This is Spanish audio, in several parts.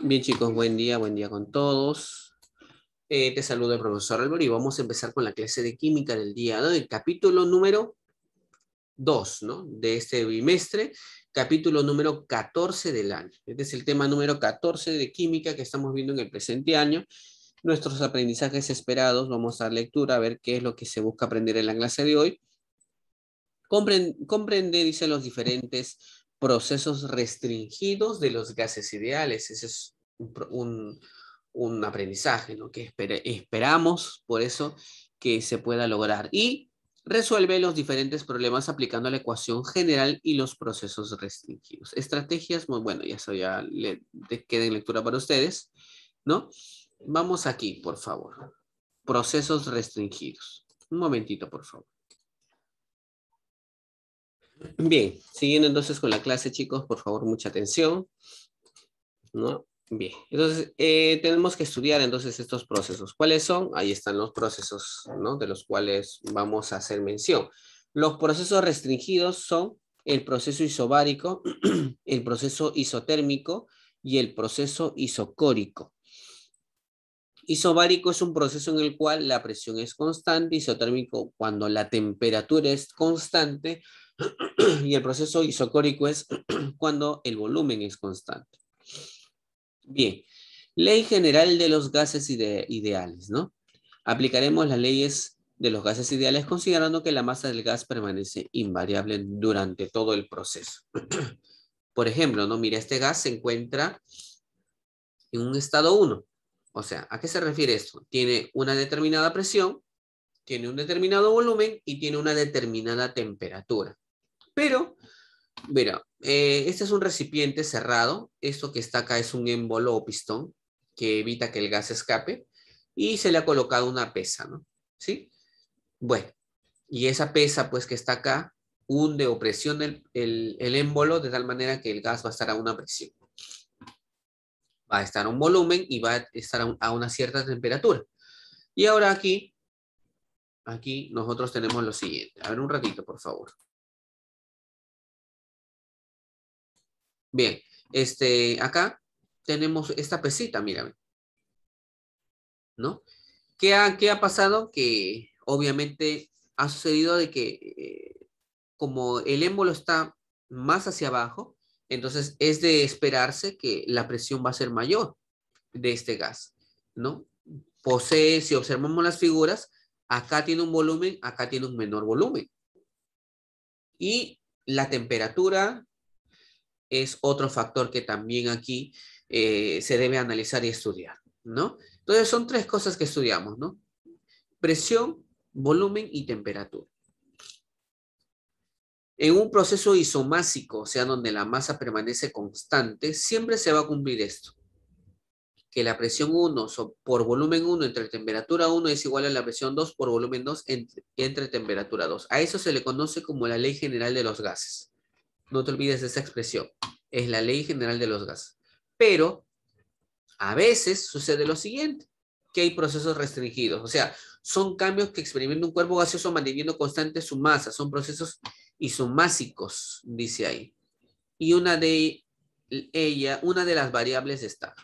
Bien, chicos, buen día con todos. Te saludo el profesor Álvaro y vamos a empezar con la clase de química del día, ¿no? El capítulo número 2, ¿no? De este bimestre, capítulo número 14 del año. Este es el tema número 14 de química que estamos viendo en el presente año. Nuestros aprendizajes esperados, vamos a dar lectura a ver qué es lo que se busca aprender en la clase de hoy. Comprende, dice, los diferentes procesos restringidos de los gases ideales. Ese es un aprendizaje, ¿no? Que esperamos, por eso, que se pueda lograr. Y resuelve los diferentes problemas aplicando la ecuación general y los procesos restringidos. Estrategias, muy bueno, ya eso ya queda en lectura para ustedes, ¿no? Vamos aquí, por favor. Procesos restringidos. Un momentito, por favor. Bien, siguiendo entonces con la clase, chicos, por favor, mucha atención, ¿no? Bien, entonces tenemos que estudiar entonces estos procesos. ¿Cuáles son? Ahí están los procesos, ¿no? De los cuales vamos a hacer mención. Los procesos restringidos son el proceso isobárico, el proceso isotérmico y el proceso isocórico. Isobárico es un proceso en el cual la presión es constante, isotérmico cuando la temperatura es constante y el proceso isocórico es cuando el volumen es constante. Bien, ley general de los gases ideales, ¿no? Aplicaremos las leyes de los gases ideales considerando que la masa del gas permanece invariable durante todo el proceso. Por ejemplo, ¿no? Mira, este gas se encuentra en un estado 1. O sea, ¿a qué se refiere esto? Tiene una determinada presión, tiene un determinado volumen y tiene una determinada temperatura. Pero, mira, este es un recipiente cerrado. Esto que está acá es un émbolo o pistón que evita que el gas escape. Y se le ha colocado una pesa, ¿no? ¿Sí? Bueno, y esa pesa, pues, que está acá, hunde o presiona el émbolo de tal manera que el gas va a estar a una presión. Va a estar a un volumen y va a estar a una cierta temperatura. Y ahora aquí nosotros tenemos lo siguiente. A ver un ratito, por favor. Bien, acá tenemos esta pesita, mírame, ¿no? ¿Qué ha pasado? Que obviamente ha sucedido de que como el émbolo está más hacia abajo, entonces es de esperarse que la presión va a ser mayor de este gas, ¿no? Posee, si observamos las figuras, acá tiene un volumen, acá tiene un menor volumen. Y la temperatura es otro factor que también aquí se debe analizar y estudiar, ¿no? Entonces son tres cosas que estudiamos, ¿no? Presión, volumen y temperatura. En un proceso isomásico, o sea, donde la masa permanece constante, siempre se va a cumplir esto, que la presión 1 por volumen 1 entre temperatura 1 es igual a la presión 2 por volumen 2 entre temperatura 2. A eso se le conoce como la ley general de los gases. No te olvides de esa expresión. Es la ley general de los gases. Pero a veces sucede lo siguiente, que hay procesos restringidos. O sea, son cambios que experimenta un cuerpo gaseoso manteniendo constante su masa. Son procesos isomásicos, dice ahí. Y una de las variables está.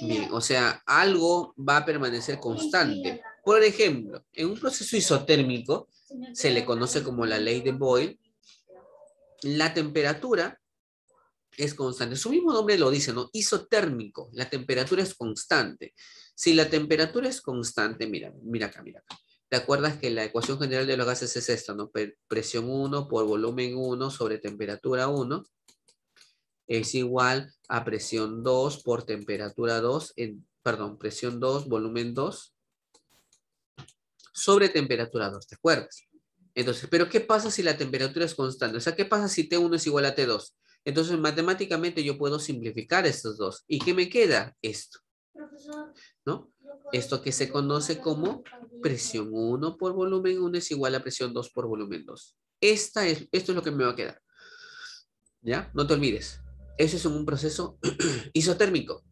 Bien, o sea, algo va a permanecer constante. Por ejemplo, en un proceso isotérmico, se le conoce como la ley de Boyle, la temperatura es constante. Su mismo nombre lo dice, ¿no? Isotérmico, la temperatura es constante. Si la temperatura es constante, mira acá. ¿Te acuerdas que la ecuación general de los gases es esta, ¿no? Presión 1 por volumen 1 sobre temperatura 1 es igual a presión 2 por temperatura 2, perdón, presión 2, volumen 2 sobre temperatura 2, ¿te acuerdas? Entonces, ¿pero qué pasa si la temperatura es constante? O sea, ¿qué pasa si T1 es igual a T2? Entonces, matemáticamente yo puedo simplificar estos dos. ¿Y qué me queda? Esto, ¿no? Esto que se conoce como presión 1 por volumen 1 es igual a presión 2 por volumen 2. Esto es lo que me va a quedar. ¿Ya? No te olvides. Eso es un proceso isotérmico.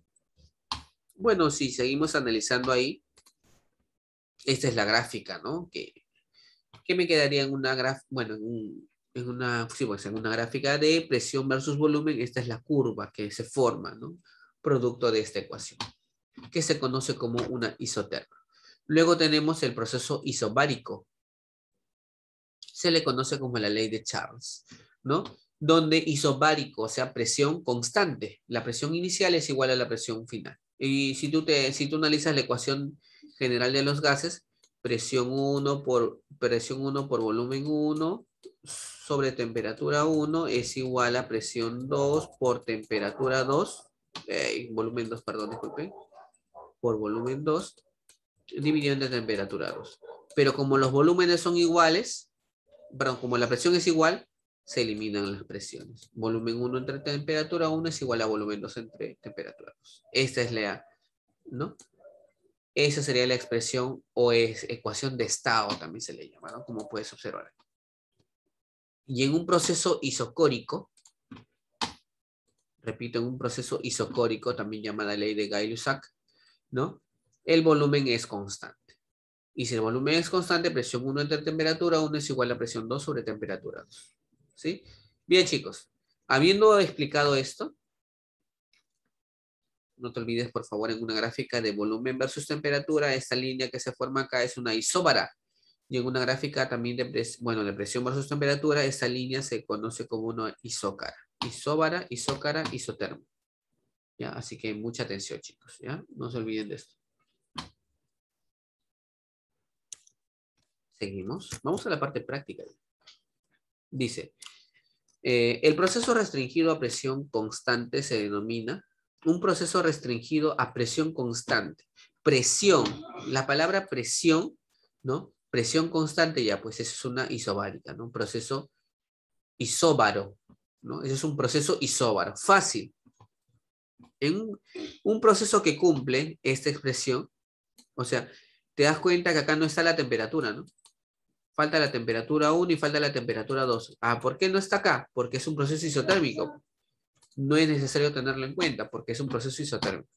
Bueno, si seguimos analizando ahí, esta es la gráfica, ¿no? Que me quedaría en una gráfica, bueno, sí, pues en una gráfica de presión versus volumen, esta es la curva que se forma, ¿no? Producto de esta ecuación, que se conoce como una isoterma. Luego tenemos el proceso isobárico. Se le conoce como la ley de Charles, ¿no? Donde isobárico, o sea, presión constante. La presión inicial es igual a la presión final. Y si tú analizas la ecuación general de los gases, presión 1 por volumen 1 sobre temperatura 1 es igual a presión 2 por temperatura 2, volumen 2, perdón, disculpen, por volumen 2 dividido entre temperatura 2. Pero como los volúmenes son iguales, perdón, como la presión es igual, se eliminan las presiones. Volumen 1 entre temperatura 1 es igual a volumen 2 entre temperatura 2. Esta es la, ¿no? Esa sería la expresión o es ecuación de estado, también se le llama, ¿no? Como puedes observar. Y en un proceso isocórico, repito, en un proceso isocórico, también llamada ley de Gay-Lussac, ¿no? El volumen es constante. Y si el volumen es constante, presión 1 entre temperatura 1 es igual a presión 2 sobre temperatura 2. ¿Sí? Bien, chicos. Habiendo explicado esto, no te olvides, por favor, en una gráfica de volumen versus temperatura, esta línea que se forma acá es una isóbara. Y en una gráfica también de presión versus temperatura, esta línea se conoce como una isócara. Isóbara, isócara, isotermo. ¿Ya? Así que mucha atención, chicos. ¿Ya? No se olviden de esto. Seguimos. Vamos a la parte práctica. Dice, el proceso restringido a presión constante se denomina un proceso restringido a presión constante. Presión, la palabra presión, ¿no? Presión constante ya, pues eso es una isobárica, ¿no? Un proceso isóbaro, ¿no? Ese es un proceso isóbaro, fácil. En un proceso que cumple esta expresión, o sea, te das cuenta que acá no está la temperatura, ¿no? Falta la temperatura 1 y falta la temperatura 2. Ah, ¿por qué no está acá? Porque es un proceso isotérmico. No es necesario tenerlo en cuenta porque es un proceso isotérmico.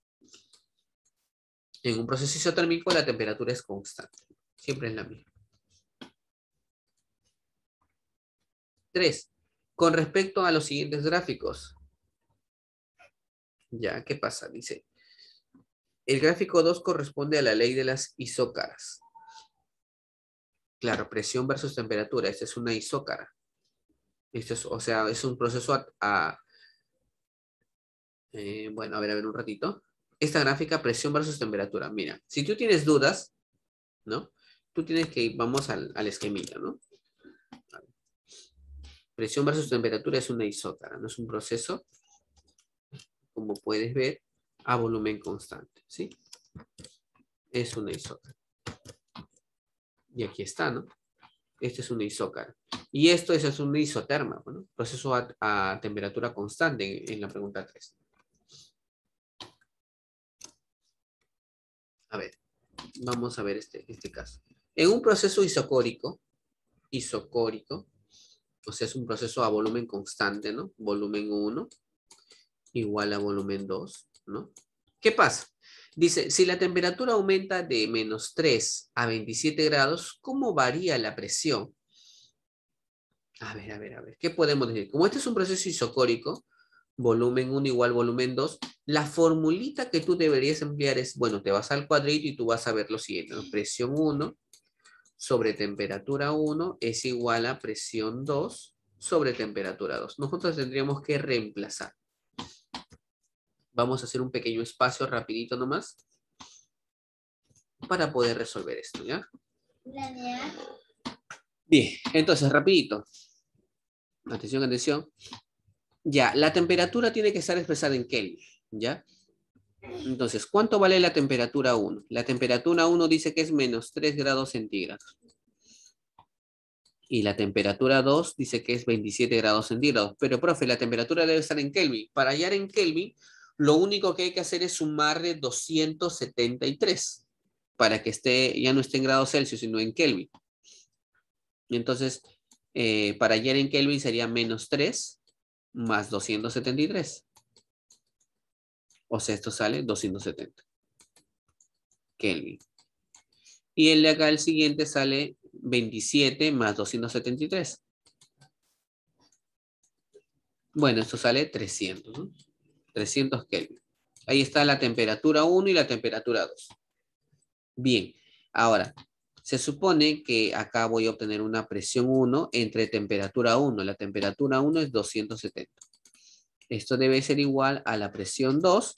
En un proceso isotérmico la temperatura es constante. Siempre es la misma. 3. Con respecto a los siguientes gráficos. Ya, ¿qué pasa? Dice, el gráfico 2 corresponde a la ley de las isócaras. Claro, presión versus temperatura. Esta es una isócara. Esto es, o sea, es un proceso bueno, a ver un ratito. Esta gráfica, presión versus temperatura. Mira, si tú tienes dudas, ¿no? Tú tienes que ir, vamos al esquemilla, ¿no? Presión versus temperatura es una isócara, no es un proceso, como puedes ver, a volumen constante, ¿sí? Es una isócara. Y aquí está, ¿no? Este es una isócara. Y esto es una isoterma, ¿no? Proceso a temperatura constante en la pregunta 3. A ver, vamos a ver este caso. En un proceso isocórico, o sea, es un proceso a volumen constante, ¿no? Volumen 1 igual a volumen 2, ¿no? ¿Qué pasa? Dice, si la temperatura aumenta de -3 a 27 grados, ¿cómo varía la presión? A ver. ¿Qué podemos decir? Como este es un proceso isocórico, volumen 1 igual volumen 2, la formulita que tú deberías emplear es, bueno, te vas al cuadrito y tú vas a ver lo siguiente, ¿no? Presión 1 sobre temperatura 1 es igual a presión 2 sobre temperatura 2. Nosotros tendríamos que reemplazar. Vamos a hacer un pequeño espacio rapidito nomás para poder resolver esto, ¿ya? Bien, entonces rapidito. Atención, atención. Ya, la temperatura tiene que estar expresada en Kelvin, ¿ya? Entonces, ¿cuánto vale la temperatura 1? La temperatura 1 dice que es -3 grados centígrados. Y la temperatura 2 dice que es 27 grados centígrados. Pero, profe, la temperatura debe estar en Kelvin. Para hallar en Kelvin, lo único que hay que hacer es sumarle 273 para que ya no esté en grados Celsius, sino en Kelvin. Entonces, para hallar en Kelvin sería -3 más 273. O sea, esto sale 270 Kelvin. Y el de acá, el siguiente, sale 27 más 273. Bueno, esto sale 300, ¿no? 300 Kelvin. Ahí está la temperatura 1 y la temperatura 2. Bien, ahora, se supone que acá voy a obtener una presión 1 entre temperatura 1. La temperatura 1 es 270. Esto debe ser igual a la presión 2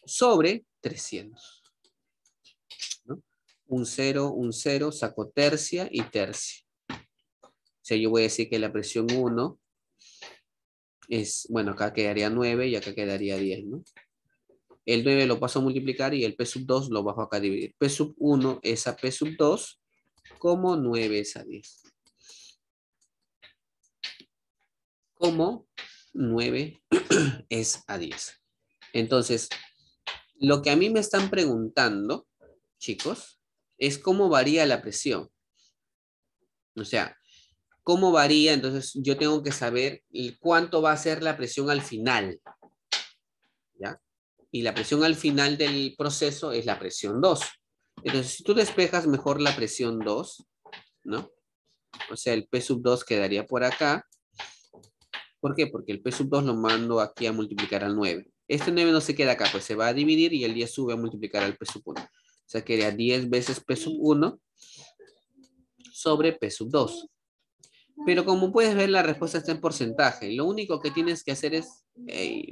sobre 300. ¿No? Un 0, saco tercia y tercia. O sea, yo voy a decir que la presión 1 es, bueno, acá quedaría 9 y acá quedaría 10, ¿no? El 9 lo paso a multiplicar y el P sub 2 lo bajo acá a dividir. P sub 1 es a P sub 2 como 9 es a 10. Como 9 es a 10. Entonces, lo que a mí me están preguntando, chicos, es cómo varía la presión. O sea, cómo varía, entonces yo tengo que saber cuánto va a ser la presión al final. ¿Ya? Y la presión al final del proceso es la presión 2. Entonces, si tú despejas mejor la presión 2, ¿no? O sea, el P sub 2 quedaría por acá. ¿Por qué? Porque el P sub 2 lo mando aquí a multiplicar al 9. Este 9 no se queda acá, pues se va a dividir y el 10 sube a multiplicar al P sub 1. O sea, quedaría 10 veces P sub 1 sobre P sub 2. Pero como puedes ver, la respuesta está en porcentaje. Lo único que tienes que hacer es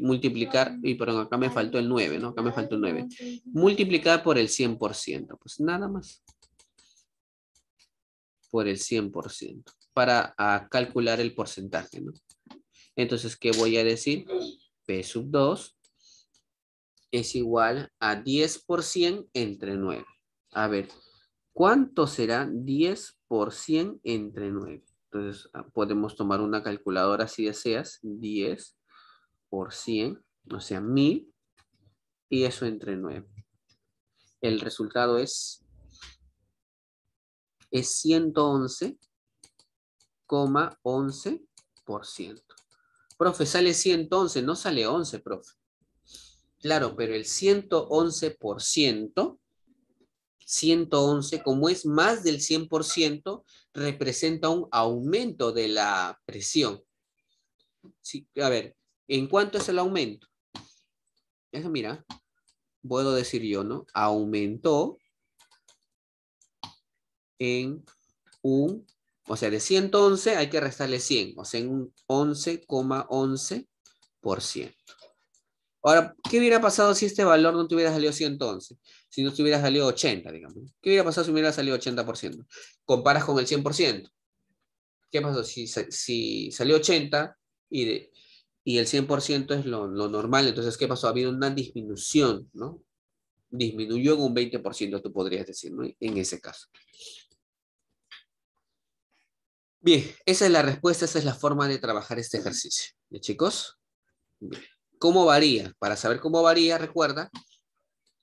multiplicar, y perdón, acá me faltó el 9, ¿no? Acá me faltó el 9. Multiplicar por el 100%. Pues nada más. Por el 100%. Para calcular el porcentaje, ¿no? Entonces, ¿qué voy a decir? P sub 2 es igual a 10% entre 9. A ver, ¿cuánto será 10% entre 9? Entonces, podemos tomar una calculadora si deseas. 10%, o sea, 1000, y eso entre 9. El resultado es 111,11%. Profe, sale 111, no sale 11, profe. Claro, pero el 111%, 111, como es más del 100%, representa un aumento de la presión. Sí, a ver, ¿en cuánto es el aumento? Eso, mira, puedo decir yo, ¿no? Aumentó en un, o sea, de 111 hay que restarle 100, o sea, en un 11,11%. Ahora, ¿qué hubiera pasado si este valor no te hubiera salido 111? Si no te hubiera salido 80, digamos. ¿Qué hubiera pasado si hubiera salido 80%? Comparas con el 100%. ¿Qué pasó? Si salió 80 y el 100% es lo normal, entonces, ¿qué pasó? Ha habido una disminución, ¿no? Disminuyó en un 20%, tú podrías decir, ¿no? En ese caso. Bien, esa es la respuesta, esa es la forma de trabajar este ejercicio. ¿Ya, chicos? Bien. ¿Cómo varía? Para saber cómo varía, recuerda,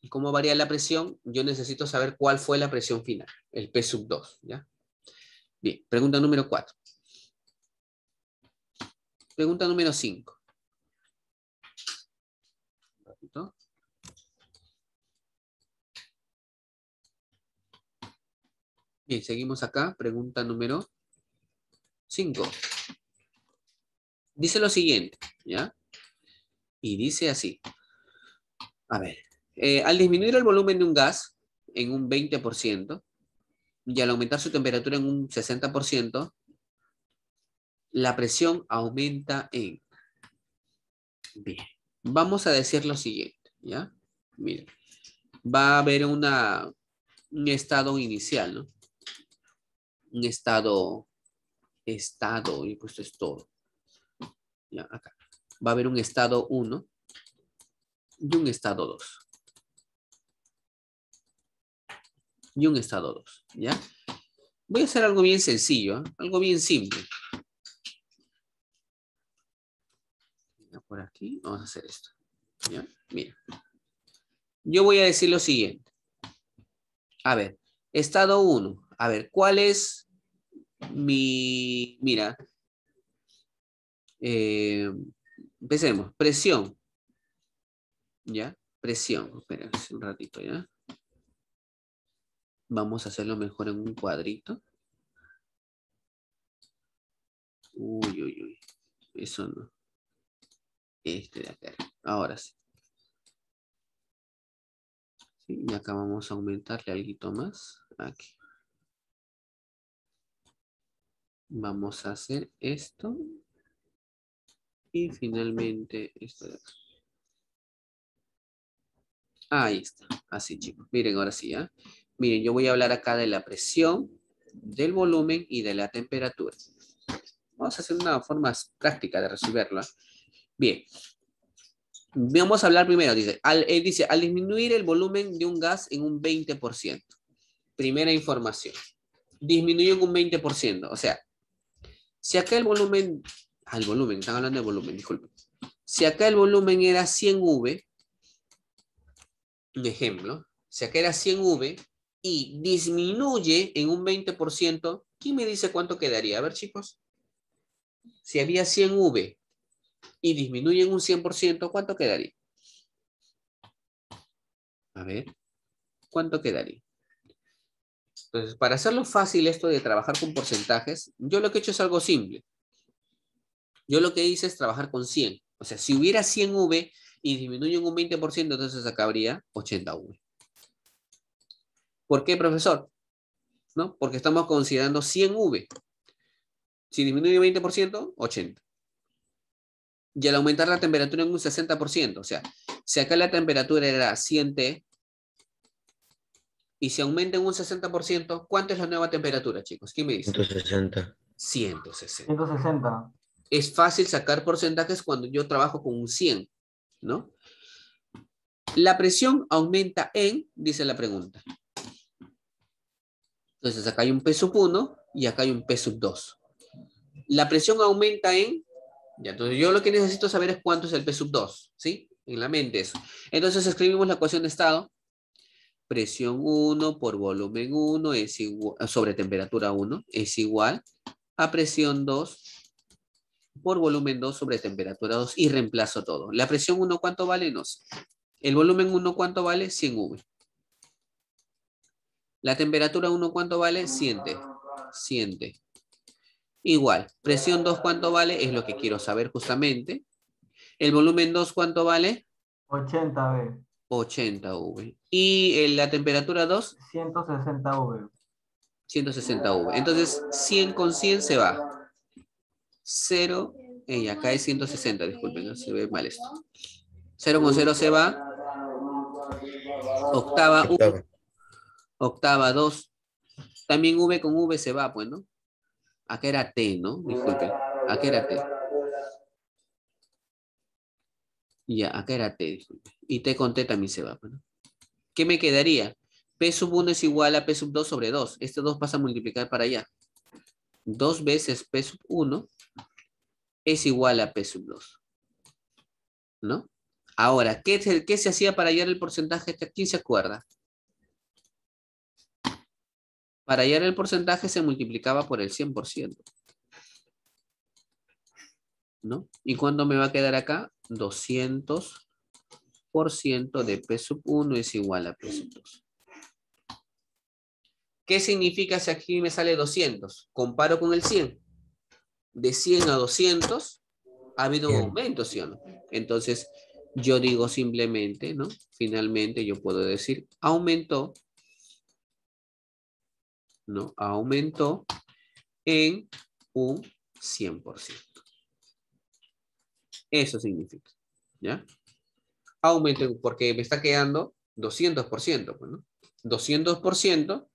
y cómo varía la presión, yo necesito saber cuál fue la presión final, el P sub 2, ¿ya? Bien, pregunta número 4. Pregunta número 5. Un ratito. Bien, seguimos acá. Pregunta número 5. Dice lo siguiente, ¿ya? Y dice así. A ver, al disminuir el volumen de un gas en un 20% y al aumentar su temperatura en un 60%, la presión aumenta en... Bien, vamos a decir lo siguiente, ¿ya? Miren, va a haber un estado inicial, ¿no? Un estado, y pues es todo. ¿Ya? Acá. Va a haber un estado 1 y un estado 2. Y un estado 2, ¿ya? Voy a hacer algo bien sencillo, ¿eh? Algo bien simple. Por aquí, vamos a hacer esto, ¿ya? Mira. Yo voy a decir lo siguiente. A ver, estado 1. A ver, ¿cuál es mi... Mira, empecemos. Presión, ¿ya? Presión. Espera un ratito, ¿ya? Vamos a hacerlo mejor en un cuadrito. Uy, uy, uy. eso no. Este de acá. Ahora sí. Sí, y acá vamos a aumentarle algo más. Aquí. Vamos a hacer esto. Y finalmente esto de acá. Ahí está. Así, chicos. Miren, ahora sí, ¿ya? Miren, yo voy a hablar acá de la presión, del volumen y de la temperatura. Vamos a hacer una forma práctica de resolverlo. Bien. Vamos a hablar primero, dice, al disminuir el volumen de un gas en un 20%. Primera información. Disminuyó en un 20%. O sea, si acá el volumen, están hablando de volumen, disculpen. Si acá el volumen era 100 V, un ejemplo, si acá era 100 V y disminuye en un 20%, ¿quién me dice cuánto quedaría? A ver, chicos. Si había 100 V y disminuye en un 100%, ¿cuánto quedaría? A ver, ¿cuánto quedaría? Entonces, para hacerlo fácil esto de trabajar con porcentajes, yo lo que he hecho es algo simple. Yo lo que hice es trabajar con 100. O sea, si hubiera 100 V y disminuye en un 20%, entonces acá habría 80 V. ¿Por qué, profesor? ¿No? Porque estamos considerando 100 V. Si disminuye 20%, 80. Y al aumentar la temperatura en un 60%, o sea, si acá la temperatura era 100 T, y si aumenta en un 60%, ¿cuánto es la nueva temperatura, chicos? ¿Quién me dice? 160. 160. 160. Es fácil sacar porcentajes cuando yo trabajo con un 100, ¿no? La presión aumenta en, dice la pregunta. Entonces acá hay un P sub 1 y acá hay un P sub 2. La presión aumenta en, ya, entonces yo lo que necesito saber es cuánto es el P sub 2, ¿sí? En la mente eso. Entonces escribimos la ecuación de estado. Presión 1 por volumen 1 es igual, sobre temperatura 1 es igual a presión 2 por volumen 2 sobre temperatura 2 y reemplazo todo. La presión 1, ¿cuánto vale? No sé. El volumen 1, ¿cuánto vale? 100 V. La temperatura 1, ¿cuánto vale? 100 T. 100 T. Igual. Presión 2, ¿cuánto vale? Es lo que quiero saber justamente. El volumen 2, ¿cuánto vale? 80 V. 80 V. Y la temperatura 2, 160 V. 160 V. Entonces, 100 con 100 se va. 0, acá es 160, disculpen, ¿no? Se ve mal esto. 0 con 0 se va. Octava 1, Octava. octava 2. También V con V se va, pues, ¿no? Acá era T, ¿no? Disculpen. Acá era T. Ya, acá era T, disculpen. Y T con T también se va, pues, ¿no? ¿Qué me quedaría? P sub 1 es igual a P sub 2 sobre 2. Este 2 pasa a multiplicar para allá. 2 veces P sub 1 es igual a P sub 2. ¿No? Ahora, ¿qué se hacía para hallar el porcentaje? ¿Quién se acuerda? Para hallar el porcentaje se multiplicaba por el 100%. ¿No? ¿Y cuánto me va a quedar acá? 200% de P sub 1 es igual a P sub 2. ¿Qué significa si aquí me sale 200? Comparo con el 100. De 100 a 200 ha habido un aumento, ¿sí o no? Entonces, yo digo simplemente, ¿no? Finalmente yo puedo decir, aumentó, ¿no? Aumentó en un 100%. Eso significa, ¿ya? Aumente, porque me está quedando 200%, pues, ¿no? 200%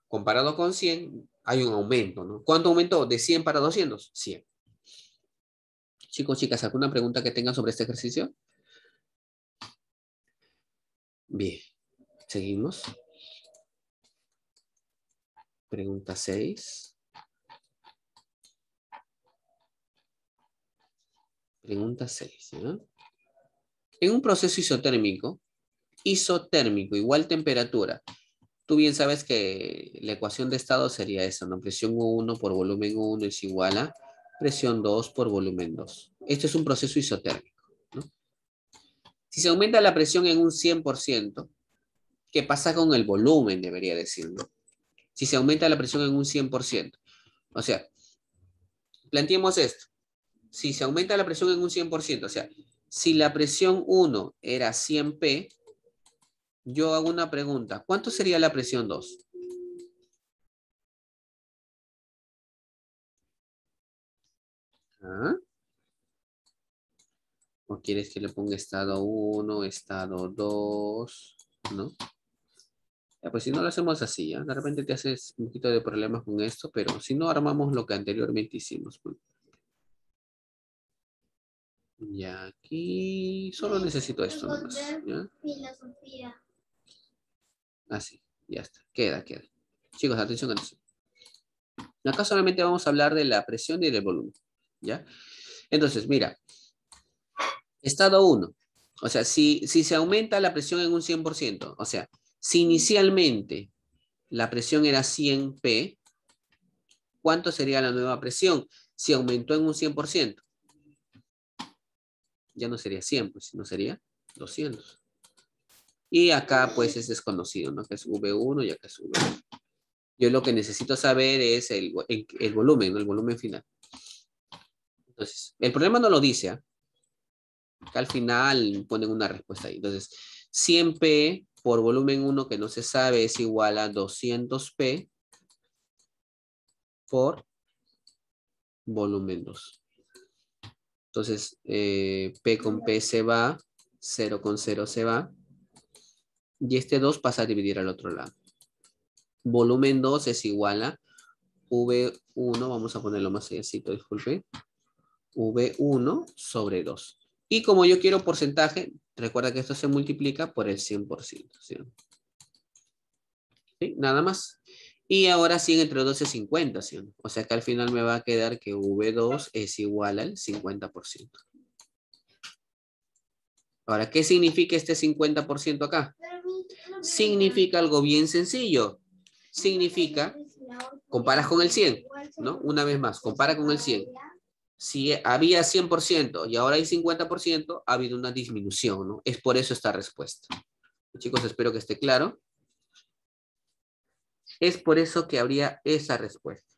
comparado con 100, hay un aumento, ¿no? ¿Cuánto aumentó? ¿De 100 para 200? 100. Chicos, chicas, ¿alguna pregunta que tengan sobre este ejercicio? Bien, seguimos. Pregunta 6. Pregunta 6, ¿ya? En un proceso isotérmico igual temperatura. Tú bien sabes que la ecuación de estado sería esa, ¿no? Presión 1 por volumen 1 es igual a presión 2 por volumen 2. Este es un proceso isotérmico, ¿no? Si se aumenta la presión en un 100%, ¿qué pasa con el volumen? Debería decirlo. Si se aumenta la presión en un 100%. O sea, planteemos esto. si se aumenta la presión en un 100%, o sea, si la presión 1 era 100 P, yo hago una pregunta. ¿Cuánto sería la presión 2? ¿Ah? ¿O quieres que le ponga estado 1, estado 2? ¿No? Ya, pues si no lo hacemos así, ¿ya? De repente te haces un poquito de problemas con esto, pero si no armamos lo que anteriormente hicimos. Pues. Y aquí solo necesito esto nomás, ¿ya? Filosofía. Así, ya está. Queda. Chicos, atención a eso. Acá solamente vamos a hablar de la presión y del volumen, ¿ya? Entonces, mira, estado 1. O sea, si se aumenta la presión en un 100%, o sea, si inicialmente la presión era 100 P, ¿cuánto sería la nueva presión? Si aumentó en un 100%. Ya no sería 100, pues, sino sería 200. Y acá, pues, es desconocido, ¿no? Que es V1 y acá es V2. Yo lo que necesito saber es el volumen, ¿no? El volumen final. Entonces, el problema no lo dice, ¿eh? Acá al final ponen una respuesta ahí. Entonces, 100P por volumen 1 que no se sabe es igual a 200P por volumen 2. Entonces, P con P se va, 0 con 0 se va, y este 2 pasa a dividir al otro lado. Volumen 2 es igual a V1, vamos a ponerlo más sencillito, disculpe, V1 sobre 2. Y como yo quiero porcentaje, recuerda que esto se multiplica por el 100%. ¿Sí? ¿Sí? Nada más. Y ahora 100 entre 2 es 50, ¿sí? O sea que al final me va a quedar que V2 es igual al 50%. Ahora, ¿qué significa este 50% acá? Significa algo bien sencillo. Significa, comparas con el 100, ¿no? Una vez más, compara con el 100. Si había 100% y ahora hay 50%, ha habido una disminución, ¿no? Es por eso esta respuesta. Chicos, espero que esté claro. Es por eso que habría esa respuesta.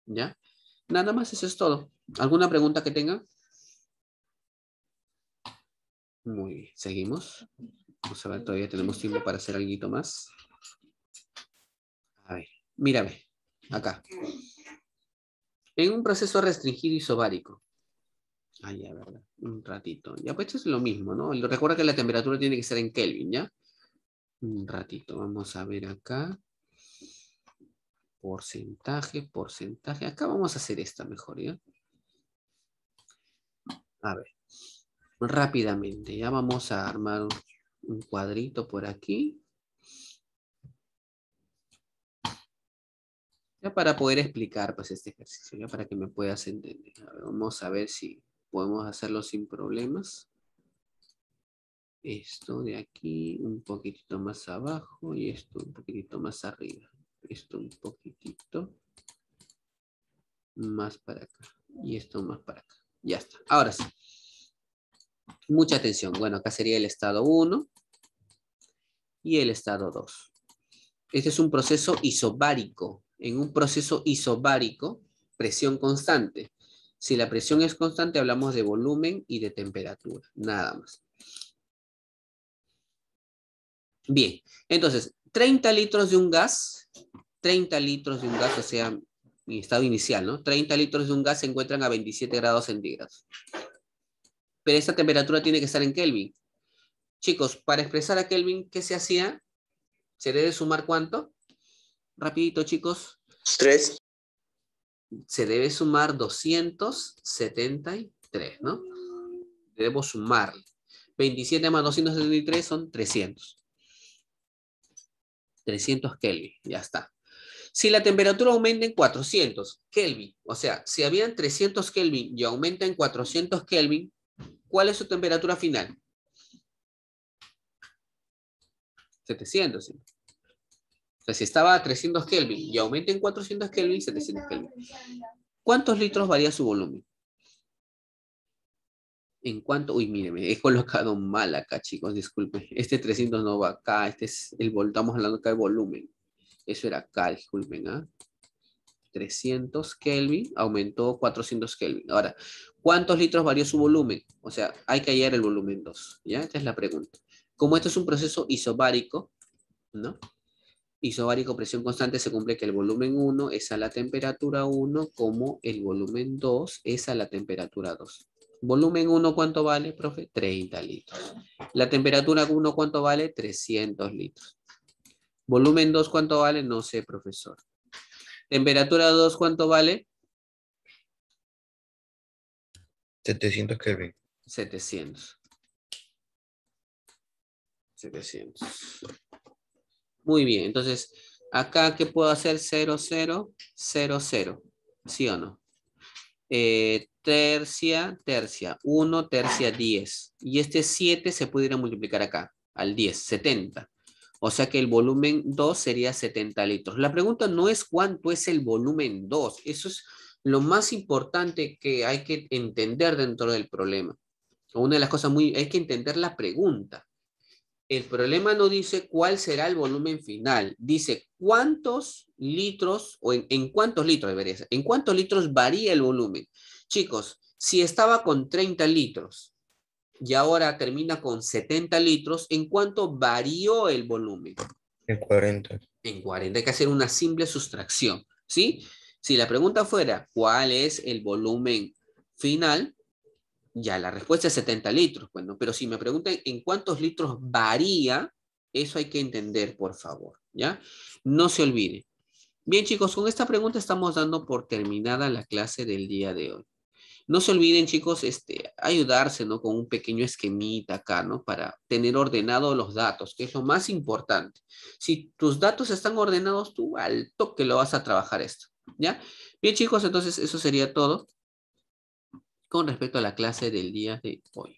¿Ya? Nada más, eso es todo. ¿Alguna pregunta que tenga? Muy bien, seguimos. Vamos a ver, todavía tenemos tiempo para hacer algo más. A ver, mírame, acá. En un proceso restringido isobárico. Ah, ya, verdad. Un ratito. Ya, pues esto es lo mismo, ¿no? Recuerda que la temperatura tiene que ser en Kelvin, ¿ya? Un ratito. Vamos a ver acá. Porcentaje. Acá vamos a hacer esta mejor, ¿ya? A ver. Rápidamente. Ya vamos a armar un cuadrito por aquí. Ya para poder explicar, pues, este ejercicio. Ya para que me puedas entender. A ver, vamos a ver si podemos hacerlo sin problemas. Esto de aquí un poquitito más abajo y esto un poquitito más arriba. Esto un poquitito más para acá. Y esto más para acá. Ya está. Ahora sí. Mucha atención. Bueno, acá sería el estado 1 y el estado 2. Este es un proceso isobárico. En un proceso isobárico, presión constante. Si la presión es constante, hablamos de volumen y de temperatura. Nada más. Bien, entonces, 30 litros de un gas, 30 litros de un gas, o sea, en estado inicial, ¿no? 30 litros de un gas se encuentran a 27 grados centígrados. Pero esta temperatura tiene que estar en Kelvin. Chicos, para expresar a Kelvin, ¿qué se hacía? ¿Se debe sumar cuánto? Rapidito, chicos. 3. Se debe sumar 273, ¿no? Debemos sumarle. 27 más 273 son 300. 300 Kelvin, ya está. Si la temperatura aumenta en 400 Kelvin, o sea, si habían 300 Kelvin y aumenta en 400 Kelvin, ¿cuál es su temperatura final? 700. ¿Sí? O sea, si estaba a 300 Kelvin y aumenta en 400 Kelvin, 700 Kelvin. ¿Cuántos litros varía su volumen? ¿En cuánto? Uy, míreme, he colocado mal acá, chicos, disculpen. Este 300 no va acá, este es el estamos hablando acá de volumen. Eso era acá, disculpen, ¿ah? 300 Kelvin, aumentó 400 Kelvin. Ahora, ¿cuántos litros varió su volumen? O sea, hay que hallar el volumen 2, ¿ya? Esta es la pregunta. Como esto es un proceso isobárico, ¿no? Isobárico, presión constante, se cumple que el volumen 1 es a la temperatura 1, como el volumen 2 es a la temperatura 2. Volumen 1, ¿cuánto vale, profe? 30 litros. La temperatura 1, ¿cuánto vale? 300 litros. Volumen 2, ¿cuánto vale? No sé, profesor. Temperatura 2, ¿cuánto vale? 700 Kelvin. 700. Muy bien, entonces, acá, ¿qué puedo hacer? 0, 0, 0, 0. ¿Sí o no? Tercia, 1, tercia, 10. Y este 7 se pudiera multiplicar acá, al 10, 70. O sea que el volumen 2 sería 70 litros. La pregunta no es cuánto es el volumen 2. Eso es lo más importante que hay que entender dentro del problema. Una de las cosas hay que entender la pregunta. El problema no dice cuál será el volumen final. Dice cuántos litros, o en cuántos litros debería ser. En cuántos litros varía el volumen. Chicos, si estaba con 30 litros y ahora termina con 70 litros, ¿en cuánto varió el volumen? En 40. En 40. Hay que hacer una simple sustracción, ¿sí? Si la pregunta fuera, ¿cuál es el volumen final? Ya, la respuesta es 70 litros. Bueno, pero si me preguntan en cuántos litros varía, eso hay que entender, por favor, ¿ya? No se olvide. Bien, chicos, con esta pregunta estamos dando por terminada la clase del día de hoy. No se olviden, chicos, ayudarse, ¿no? Con un pequeño esquemita acá, ¿no? Para tener ordenados los datos, que es lo más importante. Si tus datos están ordenados, tú al toque lo vas a trabajar esto, ¿ya? Bien, chicos, entonces eso sería todo con respecto a la clase del día de hoy.